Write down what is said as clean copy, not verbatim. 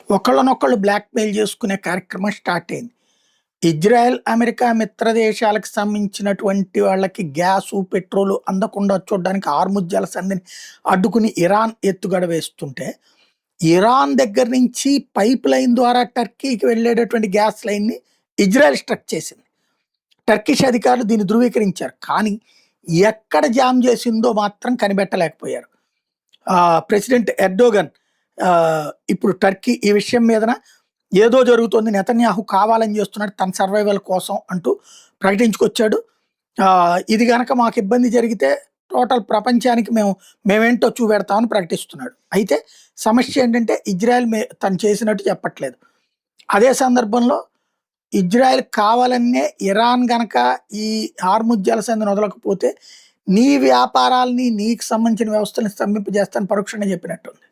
ఒకళ్ళనొకళ్ళు బ్లాక్‌మెయిల్ చేసుకునే కార్యక్రమం స్టార్ట్ అయింది. ఇజ్రాయెల్, అమెరికా మిత్ర దేశాలకు సంబంధించినటువంటి వాళ్ళకి గ్యాసు, పెట్రోలు అందకుండా చూడడానికి హార్ముజ్ జలసంధిని అడ్డుకుని ఇరాన్ ఎత్తుగడ వేస్తుంటే, ఇరాన్ దగ్గర నుంచి పైప్ లైన్ ద్వారా టర్కీకి వెళ్ళేటటువంటి గ్యాస్ లైన్‌ని ఇజ్రాయెల్ స్ట్రక్ చేసింది. టర్కిష్ అధికారులు దీన్ని ధృవీకరించారు. కానీ ఎక్కడ జామ్ చేసిందో మాత్రం కనిపెట్టలేకపోయారు. ప్రెసిడెంట్ ఎర్డోగన్ ఇప్పుడు టర్కీ ఈ విషయం మీదన ఏదో జరుగుతోంది, నెతన్యాహు కావాలని చేస్తున్నాడు తన సర్వైవల్ కోసం అంటూ ప్రకటించుకొచ్చాడు. ఇది గనక మాకు ఇబ్బంది జరిగితే టోటల్ ప్రపంచానికి మేమేంటో చూపెడతామని ప్రకటిస్తున్నాడు. అయితే సమస్య ఏంటంటే ఇజ్రాయెల్ తను చేసినట్టు చెప్పట్లేదు. అదే సందర్భంలో ఇజ్రాయెల్ కావాలనే ఇరాన్ గనక ఈ హార్ముజ్ జలసంధిని వదలకపోతే నీ వ్యాపారాల్ని, నీకు సంబంధించిన వ్యవస్థల్ని స్తంభింపజేస్తానని పరోక్షంగా చెప్పినట్టుంది.